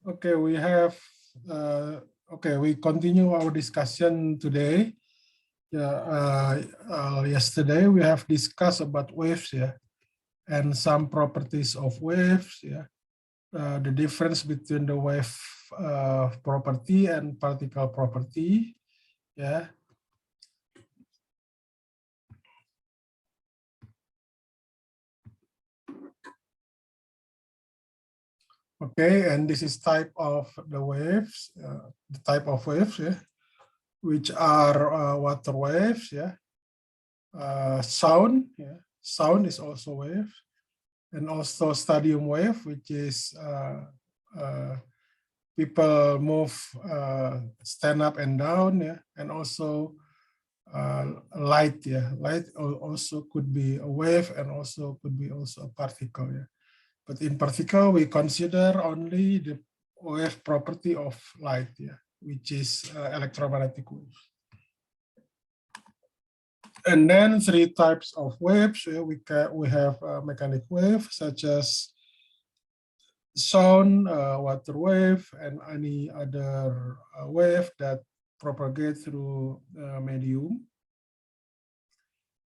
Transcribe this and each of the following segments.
Okay, we continue our discussion today. Yesterday we have discussed about waves, and some properties of waves, the difference between the wave property and particle property, Okay, and this is type of the waves, the type of waves, which are water waves, sound, sound is also wave, and also stadium wave, which is people move, stand up and down, and also light, light also could be a wave and also could be also a particle, But in particular, we consider only the wave property of light, which is electromagnetic waves. And then 3 types of waves. We have mechanic wave, such as sound, water wave, and any other wave that propagate through medium.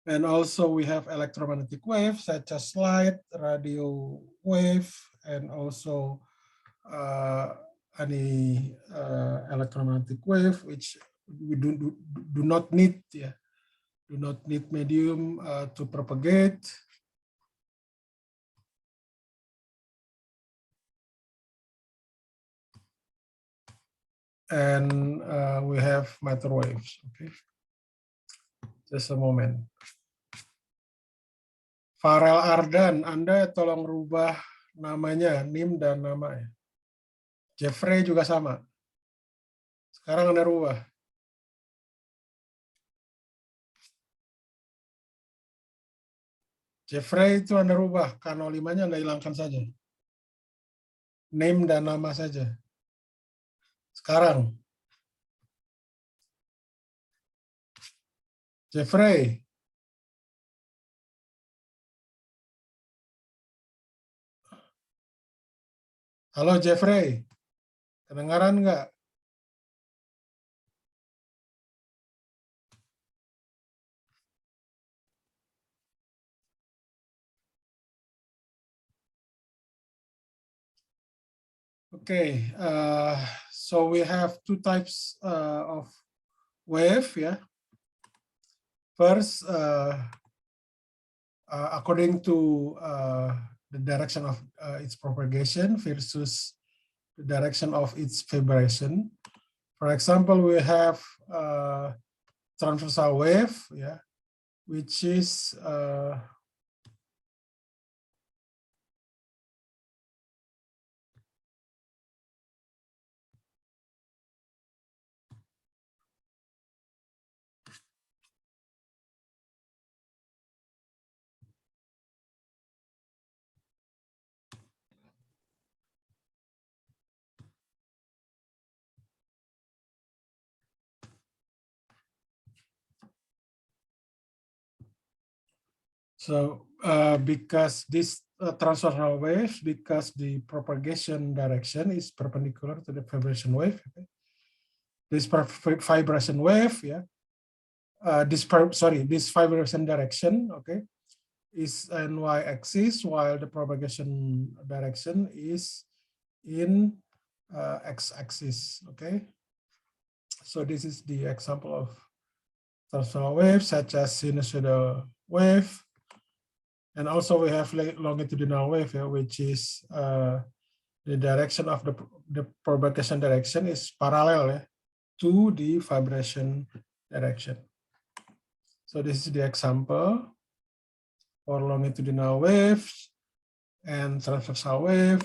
And also we have electromagnetic waves such as light, radio wave, and also any electromagnetic wave which we do not need, do not need medium to propagate. And we have matter waves. Okay, just a moment. Farel Ardan, Anda tolong rubah namanya, NIM dan nama. Jeffrey juga sama. Sekarang Anda rubah. Jeffrey itu Anda rubah, K05-nya Anda hilangkan saja. Name dan nama saja. Sekarang. Jeffrey. Halo Jeffrey. Kedengaran nggak? Okay, so we have 2 types of wave, First, according to the direction of its propagation versus the direction of its vibration. For example, we have transversal wave, which is so because this transversal wave, because the propagation direction is perpendicular to the vibration wave, this vibration wave, this vibration direction, is in y-axis, while the propagation direction is in x-axis. So this is the example of transversal wave, such as sinusoidal wave. And also we have longitudinal wave, which is the direction of the propagation direction is parallel to the vibration direction. So this is the example for longitudinal waves and transversal wave.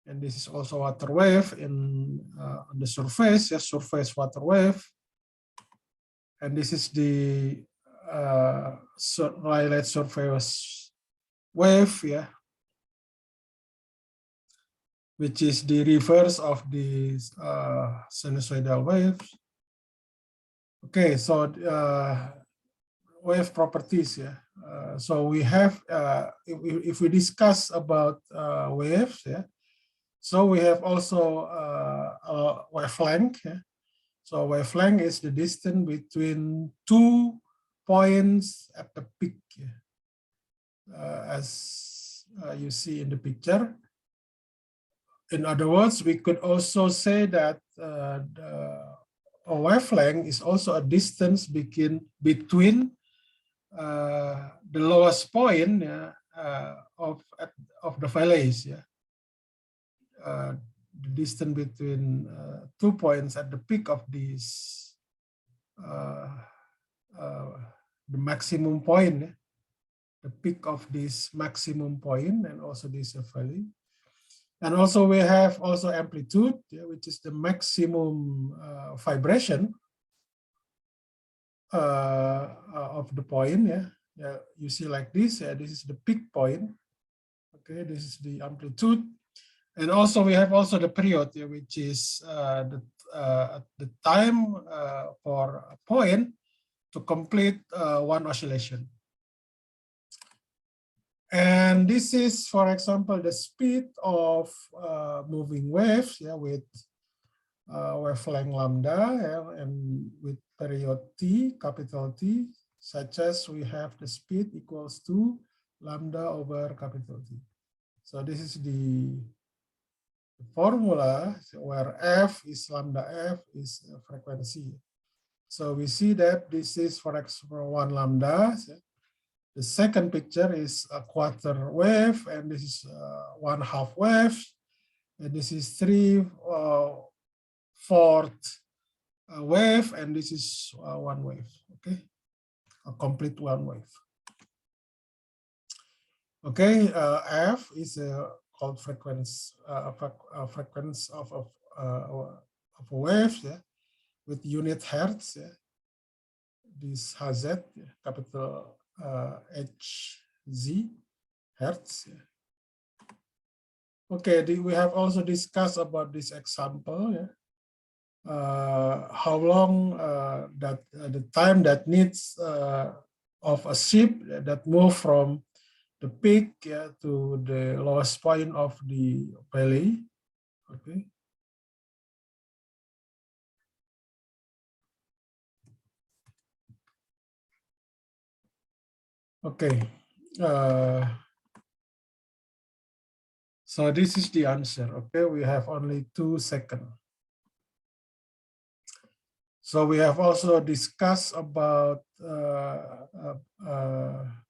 And this is also water wave on the surface, surface water wave. And this is the Rayleigh surface wave, which is the reverse of the sinusoidal wave. Okay, so wave properties, so we have, if we discuss about waves, So we have also a wavelength. Yeah? So wavelength is the distance between 2 points at the peak, yeah? As you see in the picture. In other words, we could also say that a wavelength is also a distance between the lowest point, yeah, of the valleys. Yeah? The distance between 2 points at the peak of these, the maximum point, yeah? The peak of this maximum point, and also this valley. And also we have also amplitude, yeah, which is the maximum vibration of the point. Yeah? Yeah, you see like this. Yeah, this is the peak point. Okay, this is the amplitude, and also we have also the period, yeah, which is the time for a point to complete one oscillation. And this is, for example, the speed of moving waves, yeah, with wavelength lambda, yeah, and with period t, capital T, such as we have the speed equals to lambda over capital T. So this is the formula where F is lambda F is frequency. So we see that this is, for example, 1 lambda. The second picture is a quarter wave, and this is 1/2 wave, and this is 3/4 wave, and this is 1 wave. Okay, a complete 1 wave. Okay, F is called frequency of a wave, yeah, with unit hertz. Yeah. This Hz, yeah, capital Hz, hertz. Yeah. Okay, we have also discussed about this example. Yeah. How long the time that needs of a ship that move from the peak, yeah, to the lowest point of the valley. Okay. Okay. So this is the answer. Okay, we have only 2 seconds. So we have also discussed about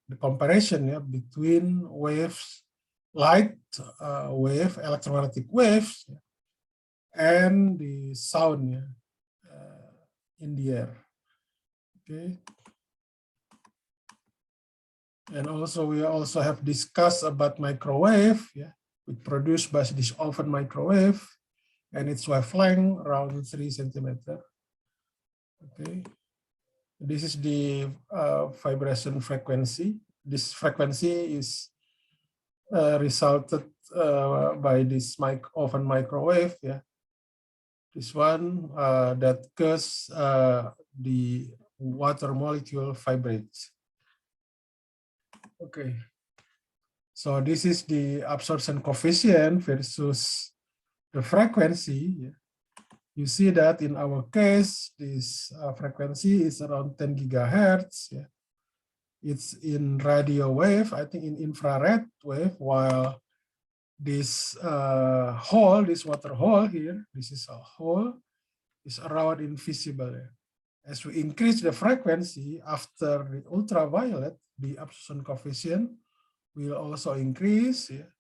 the comparison, yeah, between waves, light wave, electromagnetic waves, yeah, and the sound, yeah, in the air. Okay. And also we also have discussed about microwave, yeah, which produced by this oven microwave, and its wavelength around 3 centimeter. Okay, this is the vibration frequency. This frequency is resulted by this oven microwave. Yeah, this one that causes the water molecule vibrates. Okay, so this is the absorption coefficient versus the frequency. Yeah. You see that in our case, this frequency is around 10 gigahertz. Yeah. It's in radio wave, I think in infrared wave, while this hole, this water hole here, this is a hole, is around invisible. Yeah. As we increase the frequency after the ultraviolet, the absorption coefficient will also increase. Yeah.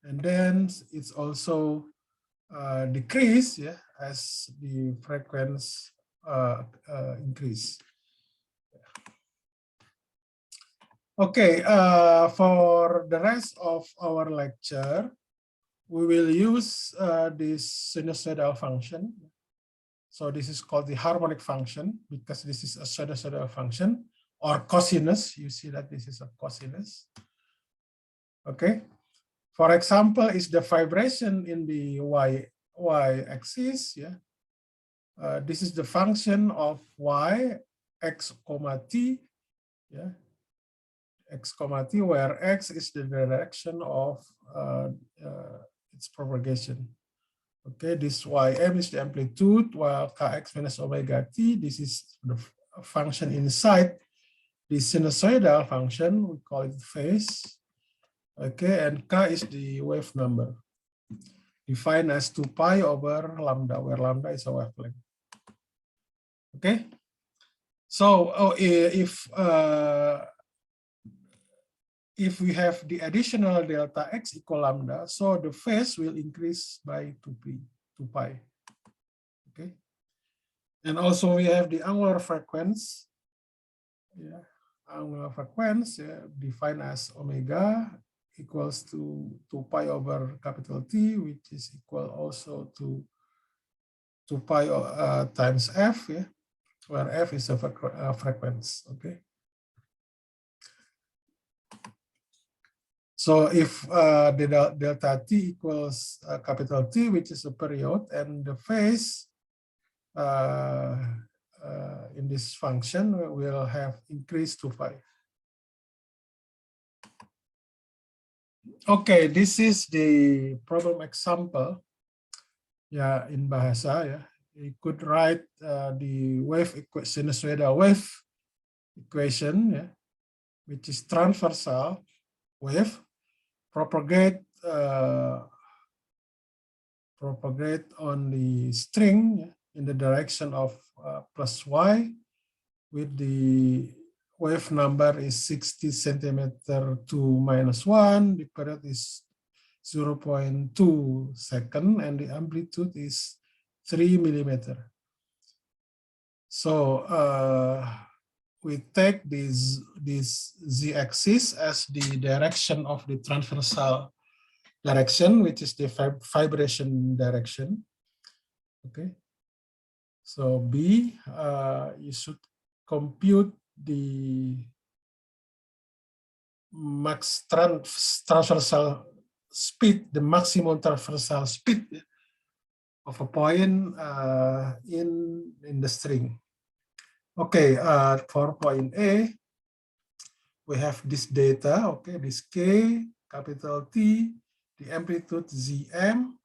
And then it's also decrease, yeah, as the frequency increase. Okay, for the rest of our lecture, we will use this sinusoidal function. So this is called the harmonic function because this is a sinusoidal function, or cosinus. You see that this is a cosinus. Okay. For example, is the vibration in the y-axis. Yeah, this is the function of y, x, t. Yeah, x, t, where x is the direction of its propagation. Okay, this Ym is the amplitude, while Kx minus omega t, this is the function inside the sinusoidal function, we call it phase. Okay, and K is the wave number, defined as 2 pi over lambda, where lambda is a wavelength. Okay, so if we have the additional delta x equal lambda, so the phase will increase by 2 pi. Okay, and also we have the angular frequency. Yeah, angular frequency defined as omega equals to 2 pi over capital T, which is equal also to 2 pi times f, yeah, where f is a frequency. Okay. So if the delta t equals capital T, which is a period, and the phase in this function will have increased to 5. Okay, this is the problem example. Yeah, in bahasa, yeah, you could write the sinusoidal wave equation, yeah, which is transversal wave propagate on the string, yeah, in the direction of plus y, with the wave number is 60 centimeter to -1, the period is 0.2 second, and the amplitude is 3 millimeter. So we take this z-axis as the direction of the transversal direction, which is the vibration direction. Okay. So B, you should compute the max transversal speed, the maximum transversal speed of a point in the string. Okay, for point A, we have this data. Okay, this K, capital T, the amplitude Zm,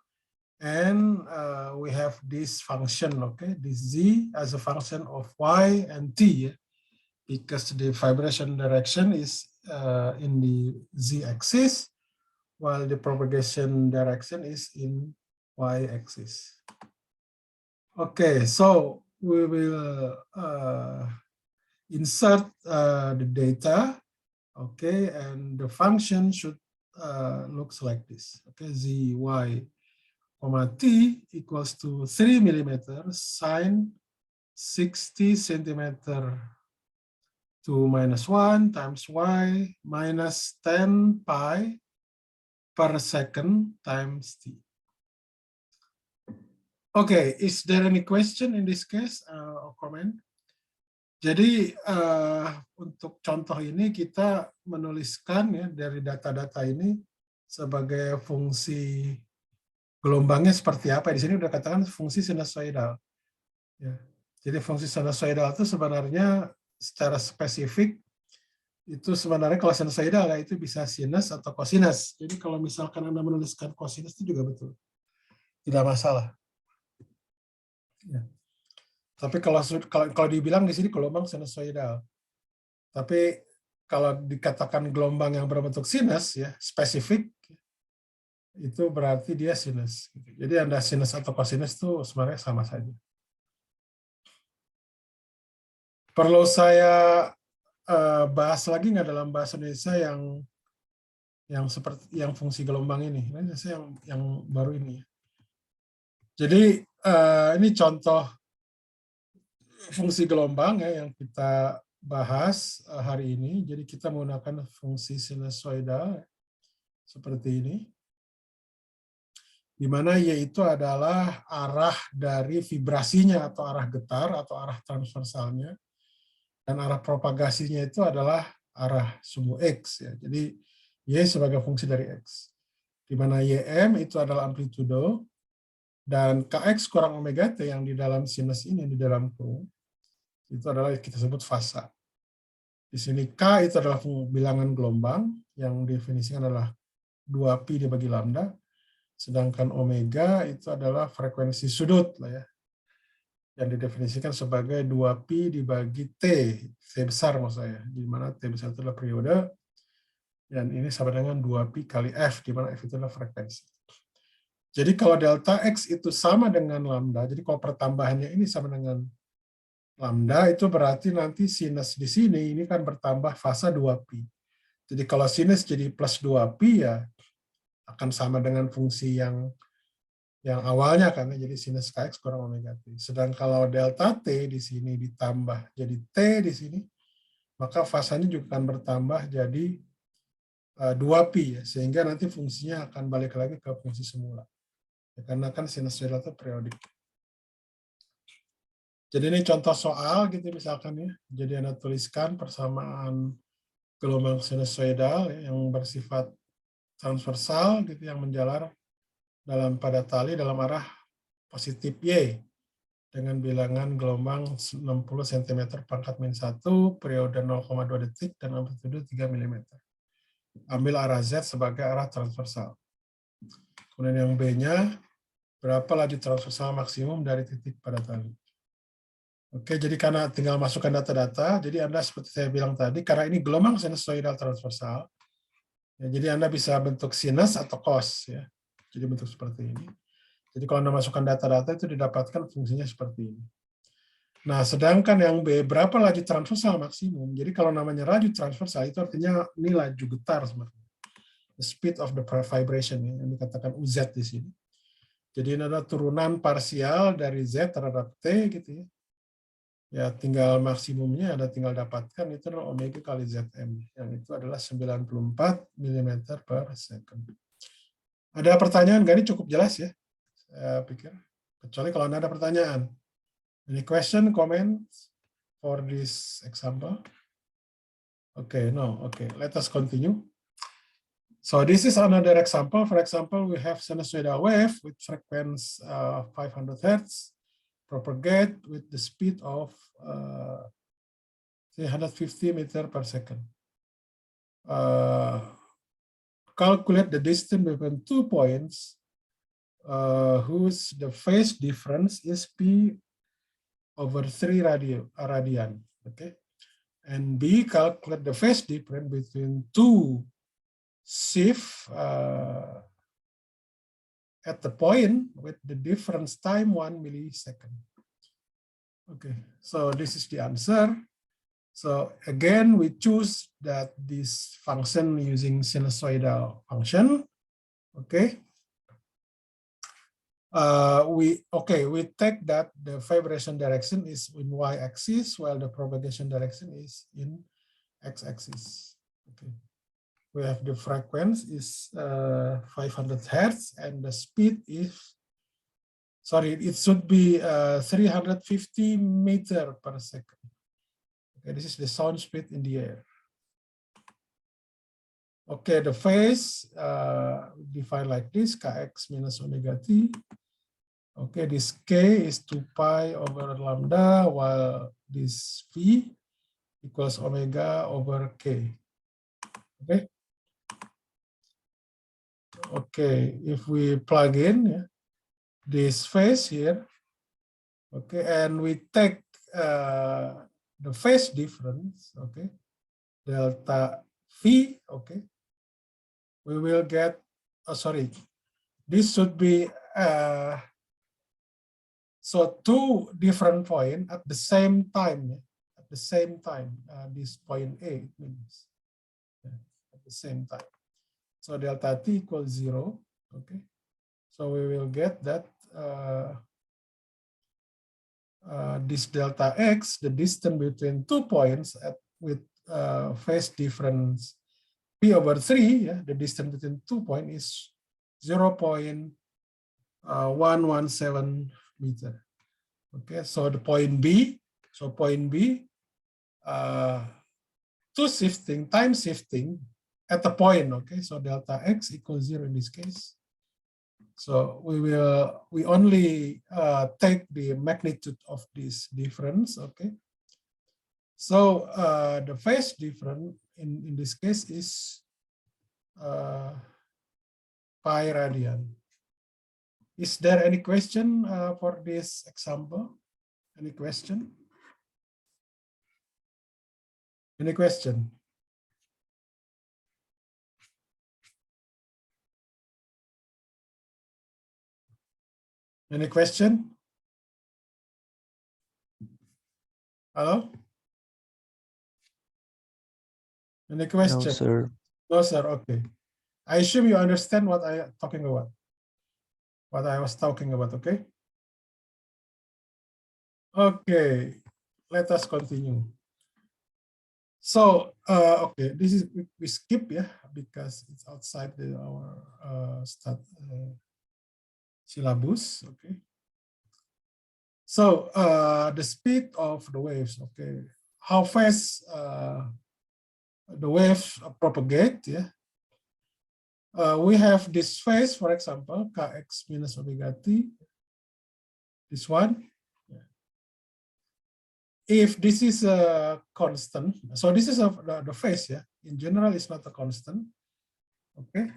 and we have this function. Okay, this Z as a function of Y and T, because the vibration direction is in the Z-axis, while the propagation direction is in Y-axis. Okay, so we will insert the data. Okay, and the function should looks like this. Okay, Z, Y, comma T equals to 3 millimeter sine 60 centimeter to -1 times Y minus 10 pi per second times T. Okay, is there any question in this case or comment? Jadi untuk contoh ini kita menuliskan ya dari data-data ini sebagai fungsi gelombangnya seperti apa. Di sini udah katakan fungsi sinusoidal. Ya. Jadi fungsi sinusoidal itu sebenarnya secara spesifik itu sebenarnya kalau sinusoidal ya itu bisa sinus atau kosinus. Jadi kalau misalkan Anda menuliskan kosinus itu juga betul. Tidak masalah. Ya. Tapi kalau dibilang di sini gelombang sinusoidal. Tapi kalau dikatakan gelombang yang berbentuk sinus ya, spesifik, itu berarti dia sinus. Jadi Anda sinus atau kosinus itu sebenarnya sama saja. Perlu saya bahas lagi nggak dalam bahasa Indonesia yang seperti yang fungsi gelombang ini? Ini saya yang baru ini. Jadi ini contoh fungsi gelombang ya yang kita bahas hari ini. Jadi kita menggunakan fungsi sinusoidal seperti ini, di mana yaitu adalah arah dari vibrasinya atau arah getar atau arah transversalnya, dan arah propagasinya itu adalah arah sumbu X. Ya. Jadi Y sebagai fungsi dari X, di mana Ym itu adalah amplitudo, dan Kx kurang omega T yang di dalam sinus ini, di dalam kurung, itu adalah kita sebut fasa. Di sini K itu adalah bilangan gelombang, yang definisinya adalah 2pi dibagi lambda, Sedangkan omega itu adalah frekuensi sudut lah ya, yang didefinisikan sebagai 2pi dibagi T besar maksud saya, di mana T besar itu adalah periode, dan ini sama dengan 2pi kali F, di mana F itu adalah frekuensi. Jadi kalau delta X itu sama dengan lambda, jadi kalau pertambahannya ini sama dengan lambda, itu berarti nanti sinus di sini ini kan bertambah fasa 2pi. Jadi kalau sinus jadi plus 2pi ya akan sama dengan fungsi yang awalnya kan, jadi sinus kx kurang omega t. Sedang kalau delta t di sini ditambah jadi t di sini, maka fasanya juga akan bertambah jadi 2pi ya, sehingga nanti fungsinya akan balik lagi ke fungsi semula. Ya, karena kan sinusoidal itu periodik. Jadi ini contoh soal gitu misalkan ya. Jadi Anda tuliskan persamaan gelombang sinusoidal ya, yang bersifat transversal gitu, yang menjalar pada tali dalam arah positif Y dengan bilangan gelombang 60 cm pangkat min 1, periode 0,2 detik, dan amplitude 3 mm. Ambil arah Z sebagai arah transversal. Kemudian yang B-nya, berapa laju transversal maksimum dari titik pada tali. Oke, jadi karena tinggal masukkan data-data, jadi Anda seperti saya bilang tadi, karena ini gelombang sinusoidal transversal, ya, jadi Anda bisa bentuk sinus atau cos, ya. Jadi bentuk seperti ini. Jadi kalau Anda masukkan data-data itu didapatkan fungsinya seperti ini. Nah, sedangkan yang B, berapa laju transversal maksimum? Jadi kalau namanya laju transversal itu artinya ini laju getar sebenarnya. The speed of the vibration, ya, yang dikatakan UZ di sini. Jadi ini adalah turunan parsial dari Z terhadap T gitu ya. Ya tinggal maksimumnya Anda tinggal dapatkan itu adalah omega kali Zm, yang itu adalah 94 mm per second. Ada pertanyaan nggak? Ini cukup jelas ya, saya pikir. Kecuali kalau Anda ada pertanyaan. Any question, comments for this example? Okay, no, okay. Let us continue. So this is another example. For example, we have sinusoidal wave with frequency 500 Hertz, propagate with the speed of 350 meter per second. Calculate the distance between 2 points whose the phase difference is p over 3 radian. Okay, and B, calculate the phase difference between 2 shifts at the point with the difference time 1 millisecond. Okay, so this is the answer. So again, we choose that this function using sinusoidal function. Okay. We take that the vibration direction is in y-axis while the propagation direction is in x-axis. Okay. We have the frequency is 500 Hertz and the speed is, sorry, it should be 350 meter per second. Okay, this is the sound speed in the air. Okay, the phase defined like this, kx minus omega t. Okay, this k is 2 pi over lambda, while this v equals omega over k. Okay. Okay, if we plug in this phase here, okay, and we take the phase difference, okay, delta v, okay, we will get, sorry, this should be, so 2 different points at the same time, this point A, it means, at the same time. So delta t equals 0, okay. So we will get that this delta x, the distance between 2 points with phase difference p over 3, yeah, the distance between 2 points is 0.117 meter. Okay, so the point B, time shifting at the point, okay, so delta x equals 0 in this case. So we only take the magnitude of this difference, okay. So the phase difference in this case is pi radian. Is there any question for this example? Any question? Any question? Any question? Hello? Any question? No, sir. No, sir. Okay. I assume you understand what I am talking about. What I was talking about, okay? Okay, let us continue. So, okay, this is we skip, yeah, because it's outside our syllabus, okay. So, the speed of the waves, okay, how fast the waves propagate, yeah. We have this phase, for example, kx minus omega t, this one. If this is a constant, so this is the phase, yeah. In general, it's not a constant. Okay,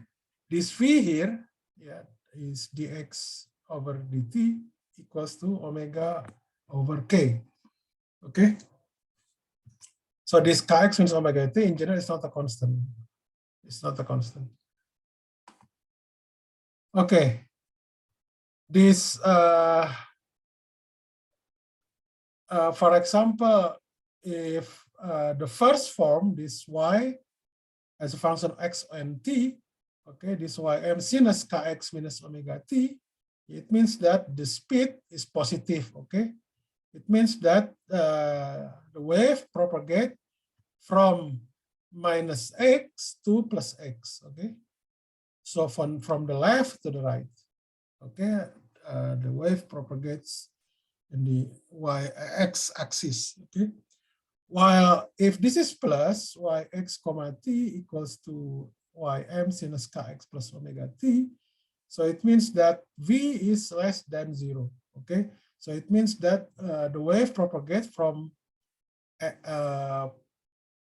this v here, yeah, is dx over dt equals to omega over k. Okay, so this kx minus omega t in general is not a constant. It's not a constant. Okay, this for example, if the first form, this y as a function of x and t, okay, this ym sinus kx minus omega t, it means that the speed is positive, okay? It means that the wave propagate from minus x to plus x, okay? So from the left to the right, okay? The wave propagates in the y-x axis, okay? While if this is plus yx comma t equals to ym sinus kx plus omega t, so it means that v is less than 0. Okay, so it means that the wave propagates from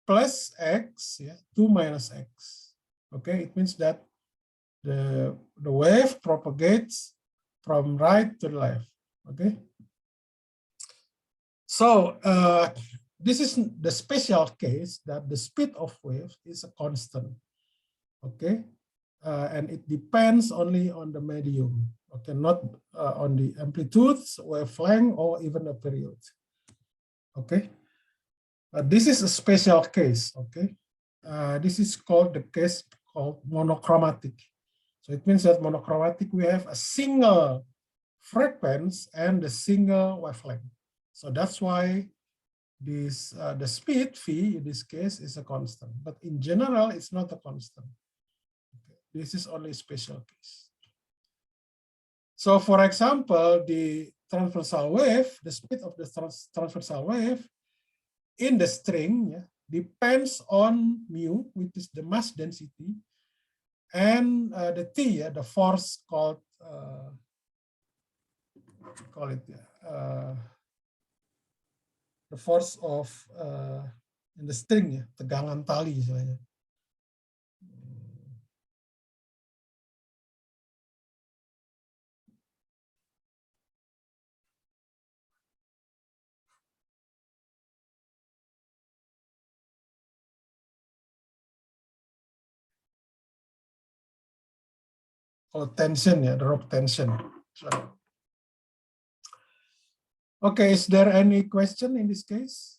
plus x, yeah, to minus x. Okay, it means that the wave propagates from right to the left. Okay, so this is the special case that the speed of waves is a constant, okay, and it depends only on the medium, okay, not on the amplitudes, wavelength, or even the period, okay. This is a special case, okay. This is called the case called monochromatic. So it means that monochromatic, we have a single frequency and a single wavelength. So that's why this the speed v in this case is a constant, but in general it's not a constant. Okay. This is only a special case. So for example, the transversal wave, the speed of the transversal wave in the string, yeah, depends on mu, which is the mass density, and the t, yeah, the force called the force of in the string, ya, tegangan tali istilahnya. Oh, tension, ya, the rope tension. Sorry. Okay, is there any question in this case?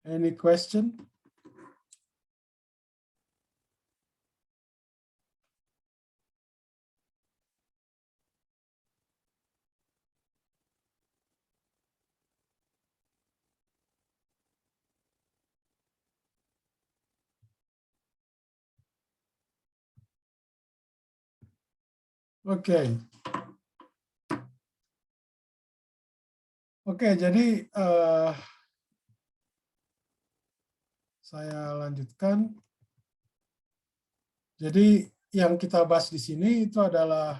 Any question? Oke. Oke, jadi saya lanjutkan. Jadi yang kita bahas di sini itu adalah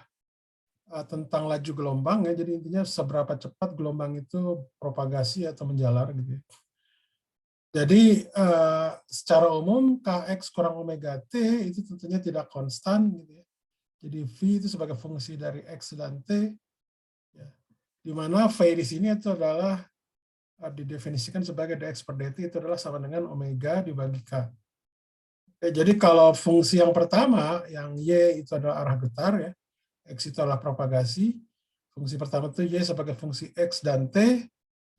tentang laju gelombang, ya. Jadi intinya seberapa cepat gelombang itu propagasi atau menjalar gitu ya. Jadi secara umum kx kurang omega t itu tentunya tidak konstan gitu ya. Jadi V itu sebagai fungsi dari X dan T, ya, di mana V di sini itu adalah didefinisikan sebagai dx per dt itu adalah sama dengan omega dibagi K. Jadi kalau fungsi yang pertama, yang Y itu adalah arah getar, ya, X itu adalah propagasi, fungsi pertama itu Y sebagai fungsi X dan T,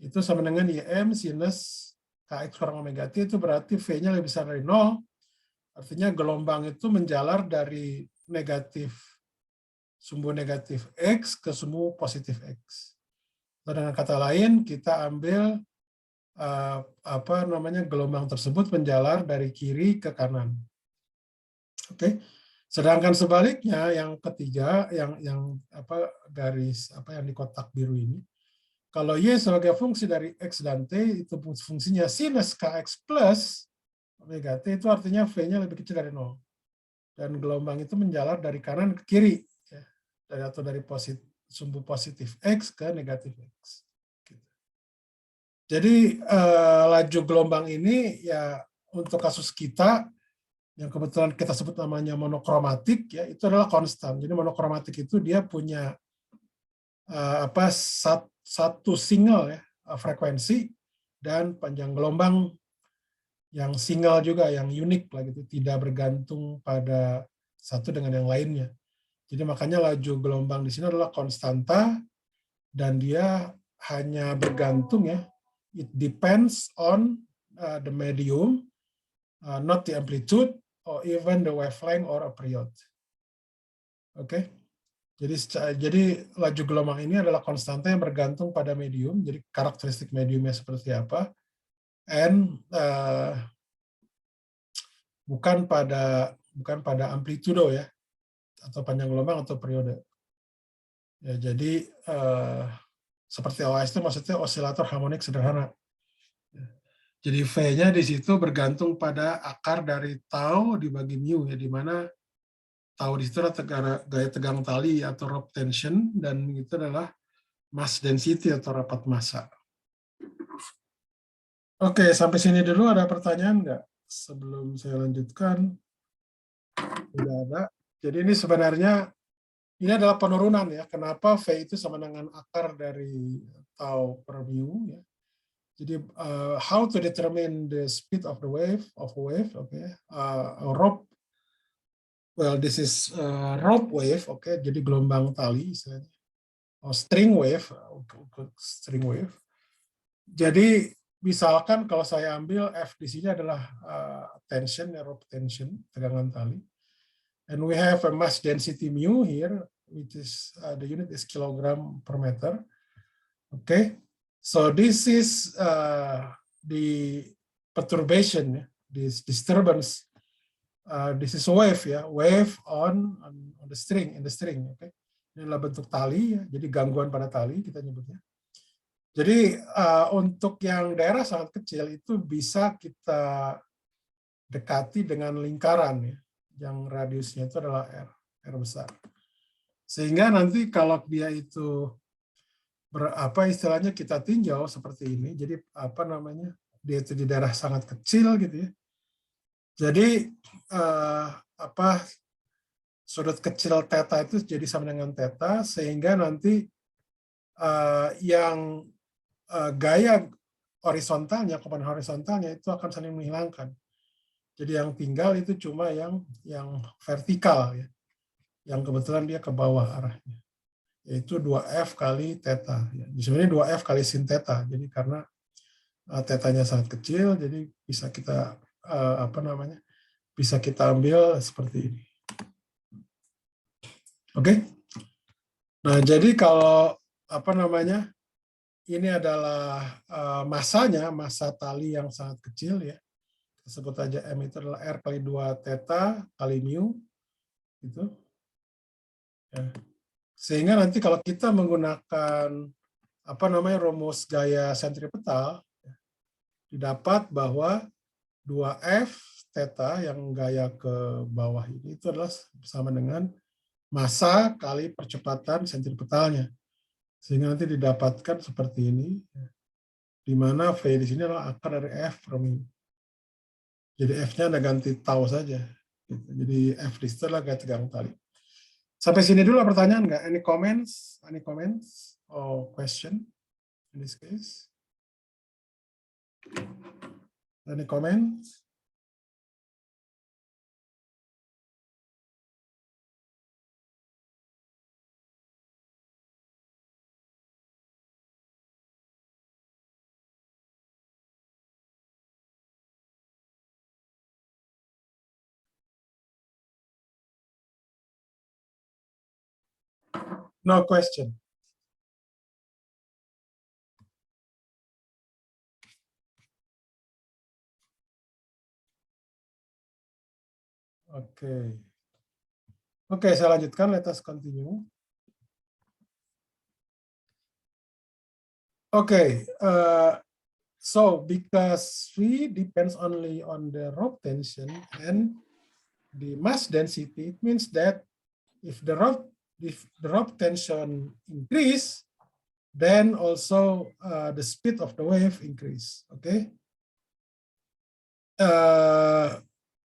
itu sama dengan YM sinus KX kurang omega T, itu berarti V-nya lebih besar dari 0, artinya gelombang itu menjalar dari negatif, sumbu negatif X ke sumbu positif X. Atau dengan kata lain, kita ambil gelombang tersebut menjalar dari kiri ke kanan. Oke. Sedangkan sebaliknya yang ketiga, yang garis yang di kotak biru ini, kalau Y sebagai fungsi dari X dan T itu fungsinya sinus KX plus omega T, itu artinya V-nya lebih kecil dari 0. Dan gelombang itu menjalar dari kanan ke kiri, ya, atau dari sumbu positif X ke negatif X. Jadi laju gelombang ini ya untuk kasus kita yang kebetulan kita sebut namanya monokromatik, ya, itu adalah konstan. Jadi monokromatik itu dia punya satu single, ya, frekuensi dan panjang gelombang yang single juga, yang unik lah gitu, tidak bergantung pada satu dengan yang lainnya. Jadi makanya laju gelombang di sini adalah konstanta dan dia hanya bergantung, ya, it depends on the medium, not the amplitude or even the wavelength or a period. Oke. Jadi laju gelombang ini adalah konstanta yang bergantung pada medium. Jadi karakteristik mediumnya seperti apa, and bukan pada amplitudo, ya, atau panjang gelombang atau periode. Ya, jadi seperti OAS itu maksudnya osilator harmonik sederhana. Jadi V-nya di situ bergantung pada akar dari tau dibagi mu, ya, di mana tau di situ adalah gaya tegang tali atau rope tension, dan itu adalah mass density atau rapat massa. Oke, sampai sini dulu ada pertanyaan nggak? Sebelum saya lanjutkan, tidak ada. Jadi ini sebenarnya ini adalah penurunan, ya. Kenapa V itu sama dengan akar dari tau per mu, ya. Jadi how to determine the speed of the wave, okay. Rope, well, this is rope wave, okay. Jadi gelombang tali istilahnya. String wave. Jadi misalkan kalau saya ambil F di sini adalah tension, ya, rope tension, tegangan tali. And we have a mass density mu here, which is the unit is kilogram per meter. Okay. So this is the perturbation, this disturbance. This is a wave, ya, wave on the string, in the string. Okay. Ini adalah bentuk tali, ya, jadi gangguan pada tali kita nyebutnya. Jadi untuk yang daerah sangat kecil itu bisa kita dekati dengan lingkaran, ya, yang radiusnya itu adalah R besar. Sehingga nanti kalau dia itu istilahnya kita tinjau seperti ini, jadi dia itu di daerah sangat kecil gitu, ya. Jadi sudut kecil theta itu jadi sama dengan theta, sehingga nanti yang gaya horizontalnya, komponen horizontalnya itu akan saling menghilangkan. Jadi yang tinggal itu cuma yang vertikal, ya, yang kebetulan dia ke bawah arahnya, yaitu 2F kali theta. Sebenarnya 2F kali sin theta. Jadi karena tetanya sangat kecil, jadi bisa kita bisa kita ambil seperti ini. Oke. Nah, jadi kalau ini adalah masanya, massa tali yang sangat kecil, ya. Sebut aja M itu adalah R kali 2 theta kali mu, gitu. Ya. Sehingga nanti kalau kita menggunakan rumus gaya sentripetal, ya, didapat bahwa 2F theta yang gaya ke bawah ini itu adalah sama dengan massa kali percepatan sentripetalnya. Sehingga nanti didapatkan seperti ini, ya, di mana V di sini adalah akar dari F per mu. Jadi F-nya ada ganti tau saja. Gitu. Jadi F di situ adalah gaya tegang tali. Sampai sini dulu pertanyaan nggak? Any comments? Any comments or question in this case? Any comments? No question. Oke. Oke, saya lanjutkan. Let us continue. Okay. So because V depends only on the rope tension and the mass density, it means that if the rope tension increase, then also the speed of the wave increase. Okay.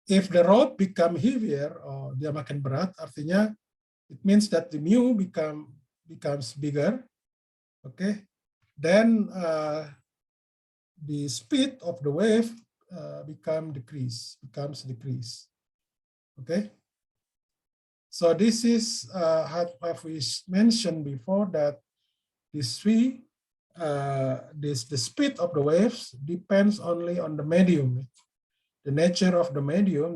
If the rope become heavier, or dia makin berat, artinya it means that the mu becomes bigger. Okay. Then the speed of the wave becomes decrease. Okay. So this is what we mentioned before, that this V, the speed of the waves depends only on the medium, the nature of the medium,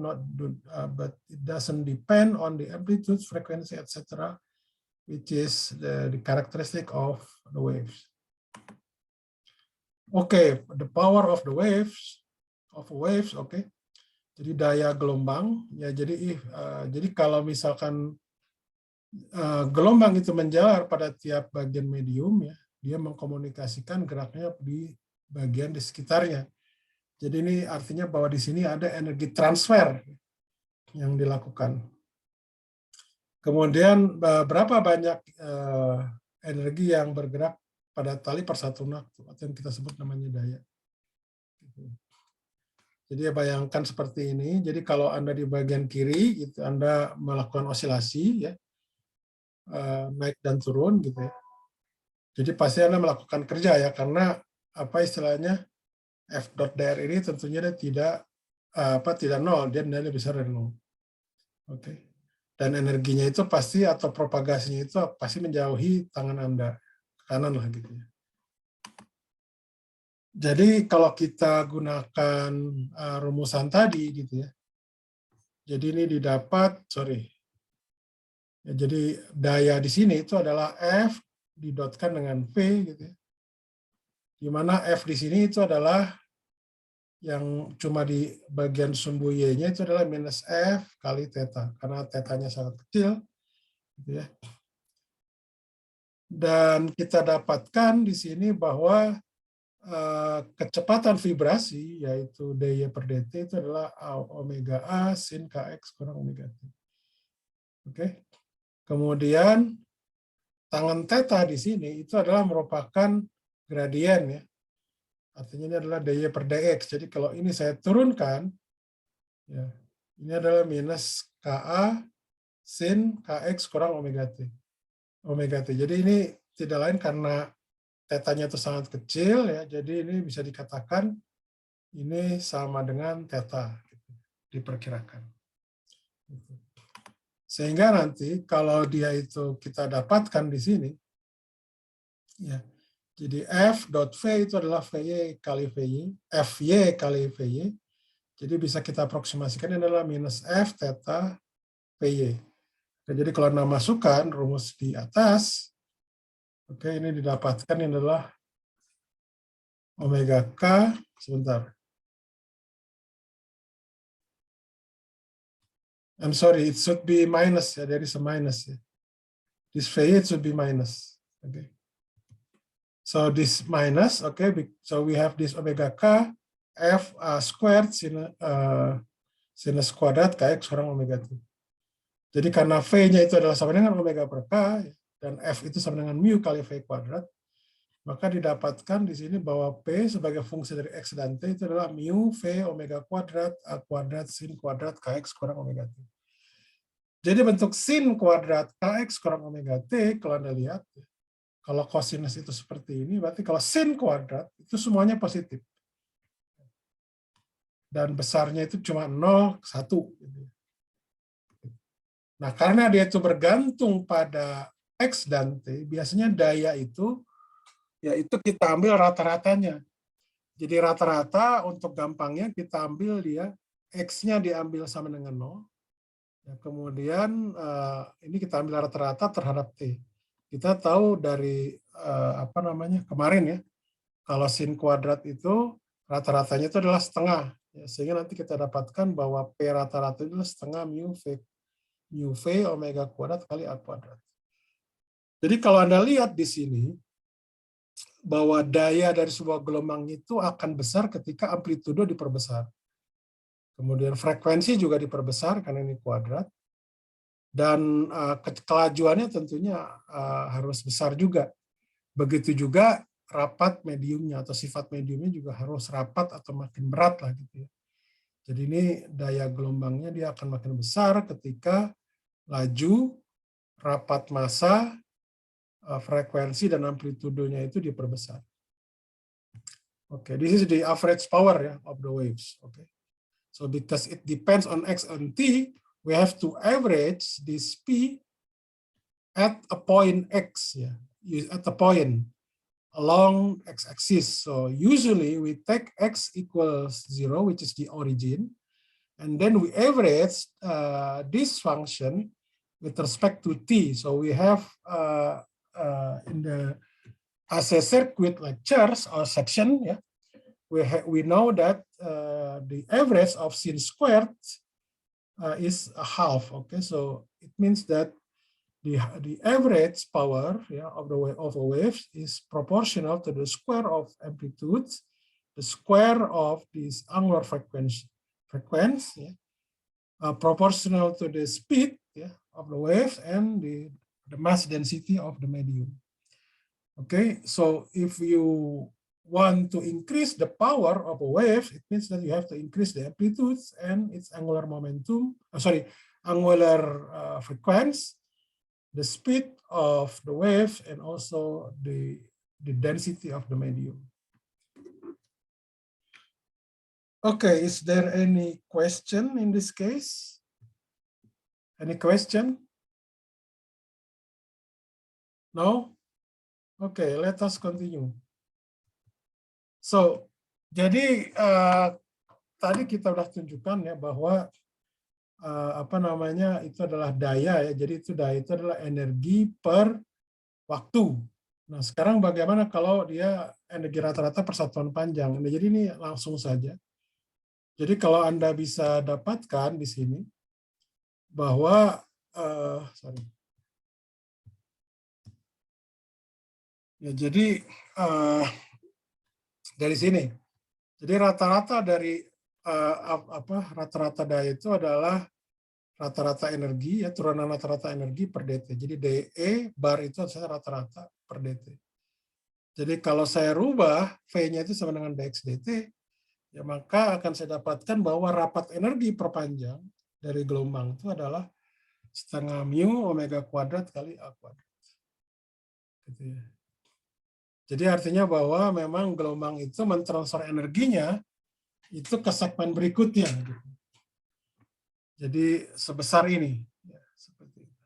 but it doesn't depend on the amplitude, frequency, etc., which is the characteristic of the waves. Okay, the power of the waves, okay. Jadi daya gelombang, ya jadi kalau misalkan gelombang itu menjalar pada tiap bagian medium, ya, dia mengkomunikasikan geraknya di bagian di sekitarnya. Jadi ini artinya bahwa di sini ada energi transfer yang dilakukan. Kemudian berapa banyak energi yang bergerak pada tali persatuan waktu, atau yang kita sebut namanya daya. Jadi bayangkan seperti ini. Jadi kalau Anda di bagian kiri, itu Anda melakukan osilasi, ya, naik dan turun, gitu ya. Jadi pasti Anda melakukan kerja, ya, karena apa istilahnya F dot dr ini tentunya dia tidak nol, dia nilai besar dari nol. Oke. Dan energinya itu pasti, atau propagasinya itu pasti menjauhi tangan Anda ke kanan lah, gitu ya. Jadi kalau kita gunakan rumusan tadi, gitu ya. Jadi ini didapat, ya, jadi daya di sini itu adalah F didotkan dengan V, gitu ya. Di mana F di sini itu adalah yang cuma di bagian sumbu Y-nya itu adalah minus F kali theta, karena theta-nya sangat kecil, gitu ya. Dan kita dapatkan di sini bahwa kecepatan vibrasi, yaitu dy per dt, itu adalah omega A sin kx kurang omega t. Oke. Kemudian tangan theta di sini itu adalah merupakan gradien, ya. Artinya ini adalah dy per dx. Jadi kalau ini saya turunkan, ya, ini adalah minus Ka sin kx kurang omega t. Jadi ini tidak lain karena tetanya itu sangat kecil, ya. Jadi ini bisa dikatakan ini sama dengan theta, gitu, diperkirakan. Sehingga nanti kalau dia itu kita dapatkan di sini, ya. Jadi F dot V itu adalah VY kali VY, FY kali VY. Jadi bisa kita aproksimasikan ini adalah minus F theta VY. Jadi kalau Anda masukkan rumus di atas, oke, ini didapatkan ini adalah omega K, sebentar. I'm sorry, it should be minus, ya, there is a minus, ya. This VY it should be minus. Okay. So this minus, okay, so we have this omega K F squared sinus kuadrat Kx kurang omega T. Jadi karena V-nya itu adalah sama dengan omega per K, dan F itu sama dengan mu kali V kuadrat, maka didapatkan di sini bahwa P sebagai fungsi dari X dan T itu adalah mu V omega kuadrat A kuadrat sin kuadrat Kx kurang omega T. Jadi bentuk sin kuadrat kx kurang omega t, kalau Anda lihat, kalau kosinus itu seperti ini, berarti kalau sin kuadrat itu semuanya positif. Dan besarnya itu cuma 0, 1. Nah, karena dia itu bergantung pada X dan T, biasanya daya itu, yaitu kita ambil rata-ratanya. Jadi rata-rata untuk gampangnya kita ambil dia, X-nya diambil sama dengan 0, ya, kemudian ini kita ambil rata-rata terhadap T. Kita tahu dari apa namanya kemarin ya, kalau sin kuadrat itu rata-ratanya itu adalah setengah. Ya, sehingga nanti kita dapatkan bahwa P rata-rata itu adalah setengah mu V omega kuadrat kali A kuadrat. Jadi kalau Anda lihat di sini, bahwa daya dari sebuah gelombang itu akan besar ketika amplitudo diperbesar. Kemudian frekuensi juga diperbesar karena ini kuadrat. Dan kelajuannya tentunya harus besar juga. Begitu juga rapat mediumnya atau sifat mediumnya juga harus rapat atau makin berat lah gitu ya. Jadi ini daya gelombangnya dia akan makin besar ketika laju, rapat massa, frekuensi dan amplitudonya itu diperbesar. Okay, this is the average power ya, of the waves. Okay, so because it depends on x and t, we have to average this p at a point x, yeah, at a point along x-axis. So usually we take x equals 0, which is the origin, and then we average this function with respect to t. So we have in the AC circuit lectures or section, yeah, we know that the average of sin squared is a half. Okay, so it means that the average power, yeah, of a wave is proportional to the square of amplitude, the square of this angular frequency, yeah, proportional to the speed, yeah, of the wave and the mass density of the medium. Okay, so if you want to increase the power of a wave, it means that you have to increase the amplitudes and its angular momentum, angular frequency, the speed of the wave, and also the density of the medium. Okay, is there any question in this case? Any question? No? Okay, let us continue. So, jadi tadi kita sudah tunjukkan ya bahwa apa namanya itu adalah daya ya. Jadi itu daya itu adalah energi per waktu. Nah, sekarang bagaimana kalau dia energi rata-rata per satuan panjang? Nah, jadi ini langsung saja. Jadi kalau Anda bisa dapatkan di sini bahwa ya, jadi dari sini, jadi rata-rata dari rata-rata daya itu adalah rata-rata energi ya, turunan rata-rata energi per dt. Jadi DE bar itu adalah rata-rata per dt. Jadi kalau saya rubah V-nya itu sama dengan dx dt, ya maka akan saya dapatkan bahwa rapat energi perpanjang dari gelombang itu adalah setengah mu omega kuadrat kali A kuadrat. Gitu ya. Jadi artinya bahwa memang gelombang itu mentransfer energinya itu ke segmen berikutnya. Gitu. Jadi sebesar ini. Ya, seperti itu.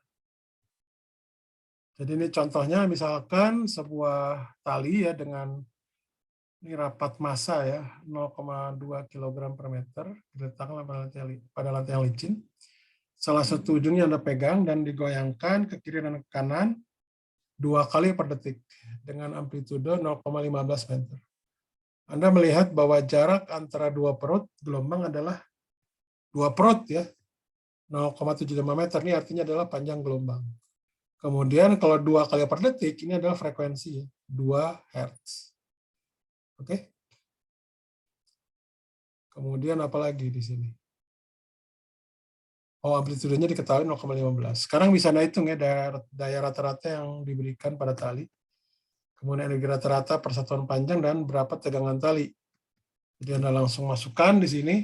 Jadi ini contohnya misalkan sebuah tali ya dengan ini rapat massa ya 0,2 kg per meter diletakkan pada lantai yang licin. Salah satu ujungnya Anda pegang dan digoyangkan ke kiri dan ke kanan 2 kali per detik dengan amplitudo 0,15 meter. Anda melihat bahwa jarak antara dua perut gelombang adalah 2 perut ya, 0,75 meter, ini artinya adalah panjang gelombang. Kemudian kalau 2 kali per detik, ini adalah frekuensi, 2 Hz. Oke. Kemudian apa lagi di sini? Oh, amplitudenya diketahui 0,15. Sekarang bisa Anda hitung ya daya rata-rata yang diberikan pada tali. Kemudian energi rata-rata per satuan panjang dan berapa tegangan tali. Jadi Anda langsung masukkan di sini.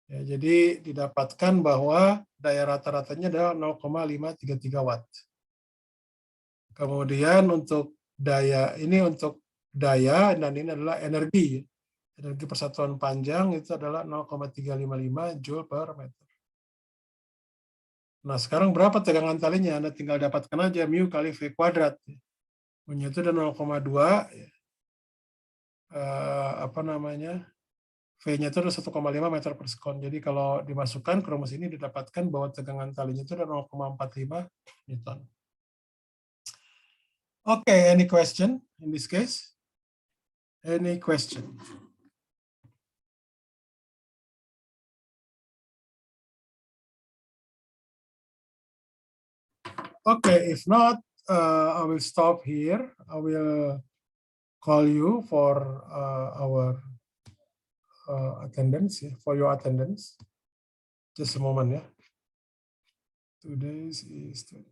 Ya, jadi didapatkan bahwa daya rata-ratanya adalah 0,533 watt. Kemudian untuk daya, ini untuk daya, dan ini adalah energi. Energi persatuan panjang itu adalah 0,355 Joule per meter. Nah, sekarang berapa tegangan talinya? Anda tinggal dapatkan aja mu kali V kuadrat. Mu-nya itu ada 0,2, apa namanya, V-nya itu ada 1,5 meter per sekon. Jadi kalau dimasukkan ke rumus ini didapatkan bahwa tegangan talinya itu ada 0,45 Newton. Okay, any question in this case? Any question? Okay, if not, I will stop here. I will call you for our attendance, for your attendance. Just a moment, yeah. Today is 20.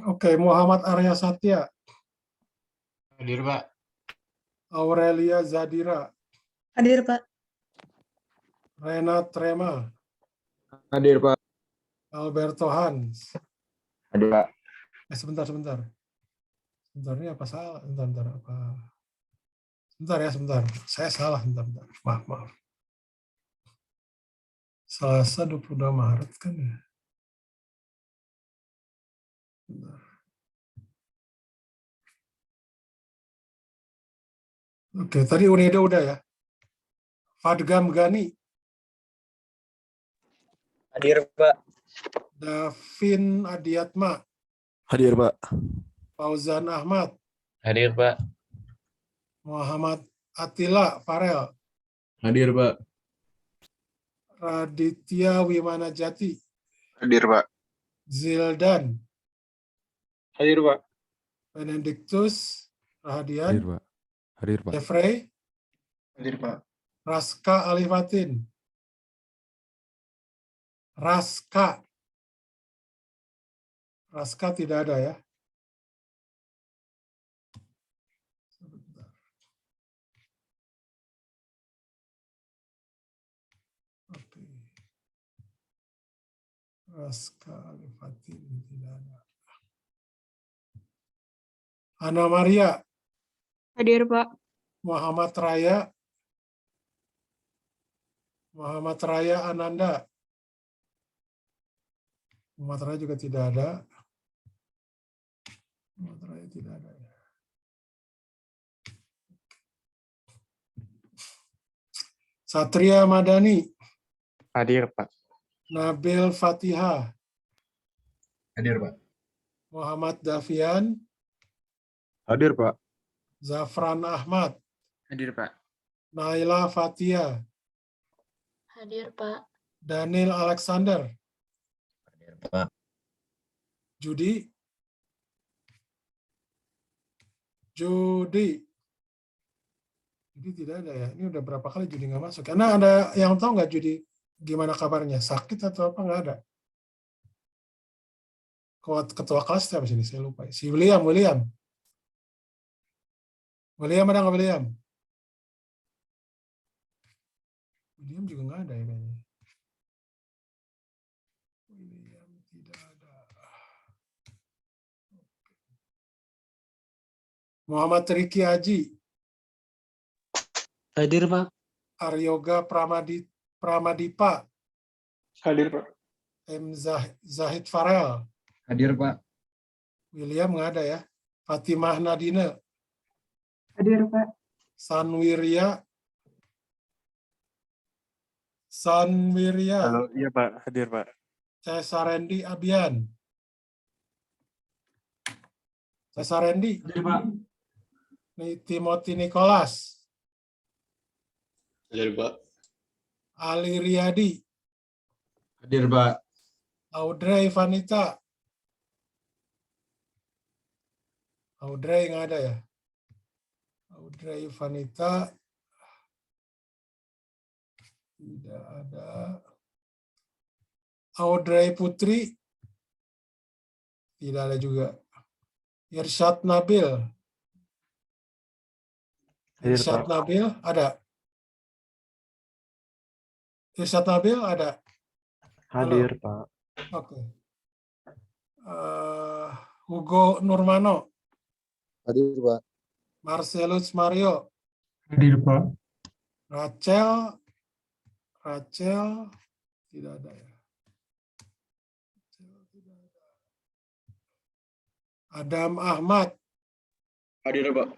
Oke, Muhammad Arya Satya. Hadir, Pak. Aurelia Zadira. Hadir, Pak. Renat Trema. Hadir, Pak. Alberto Hans. Hadir, Pak. Sebentar. Sebentar, ini apa salah? Sebentar, apa? Sebentar ya, sebentar. Saya salah, sebentar. Maaf. Selasa 22 Maret kan ya? Bentar. Oke, tadi udah ya. Fadgam Gani. Hadir, Pak. Davin Adiatma. Hadir, Pak. Fauzan Ahmad. Hadir, Pak. Muhammad Atila Farel. Hadir, Pak. Raditya Wimana Jati. Hadir, Pak. Zildan. Hadir, Pak. Benedictus Hadir, Rahadian. Pak. Hadir, Pak. Jeffrey. Hadir, Pak. Raska Alifatin. Raska tidak ada ya. Oke. Raska Alifatin tidak ada. Ana Maria. Hadir, Pak. Muhammad Raya Ananda. Muhammad Raya juga tidak ada. Muhammad Raya tidak ada. Satria Madani. Hadir, Pak. Nabil Fatihah. Hadir, Pak. Muhammad Dafian. Hadir, Pak. Zafran Ahmad. Hadir, Pak. Naila Fatia. Hadir, Pak. Daniel Alexander. Hadir, Pak. Judi. Jadi tidak ada ya. Ini udah berapa kali Judi nggak masuk. Karena ada yang tahu nggak Judi gimana kabarnya? Sakit atau apa? Nggak ada. Ketua kelas siapa sini? Saya lupa. Si William. William ada nggak William? William juga nggak ada ya kayaknya. William tidak ada. Muhammad Riki Haji. Hadir, Pak. Aryoga Pramadipa. Hadir, Pak. M. Zahid Farel. Hadir, Pak. William nggak ada ya. Fatimah Nadine. Hadir, Pak. Sanwirya. Halo, iya, Pak. Hadir, Pak. Cesarendi Abian. Cesarendi. Hadir, Pak. Timothy Nicholas. Hadir, Pak. Ali Riyadi. Hadir, Pak. Audrey Vanita. Audrey nggak ada ya? Audrey Vanita. Tidak ada. Audrey Putri. Tidak ada juga. Irsyad Nabil. Hadir, Irsyad Pak. Nabil ada. Irsyad Nabil ada. Hadir, Pak. Oke. Hugo Nurmano. Hadir, Pak. Marcelus Mario. Hadir, Pak. Rachel tidak ada ya. Rachel tidak ada. Adam Ahmad. Hadir, Pak.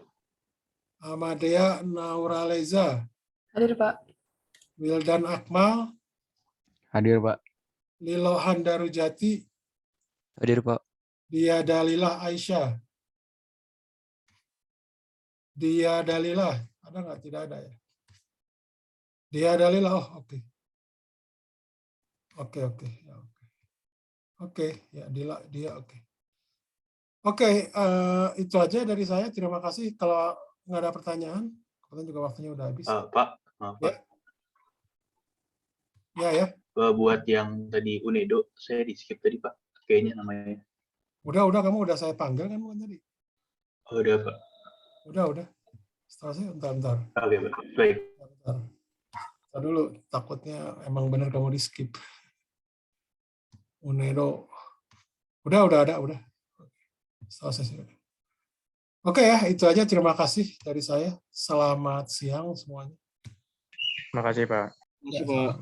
Amadea Nauraleza. Hadir, Pak. Wildan Akmal. Hadir, Pak. Lilo Handarujati. Hadir, Pak. Dia Dalilah Aisyah. Dia Dalilah. Ada nggak? Tidak ada ya. Dia Dalilah. Oh, oke. Oke. Ya, oke, ya dia oke. Oke, itu aja dari saya. Terima kasih. Kalau nggak ada pertanyaan, kebetulan juga waktunya udah habis. Pak, maaf, Ya. Pak. Ya. Buat yang tadi UNEDO, saya di skip tadi, Pak. Kayaknya namanya. Udah kamu udah saya panggil kan bukan tadi? Oh, udah, Pak. Udah. Setelah saya, bentar. Oke, Pak. Baik. Bentar dulu, takutnya emang benar kamu di skip. Unedo. Udah ada. Selesai sudah. Oke ya, itu aja. Terima kasih dari saya. Selamat siang semuanya. Makasih, Pak. Ya,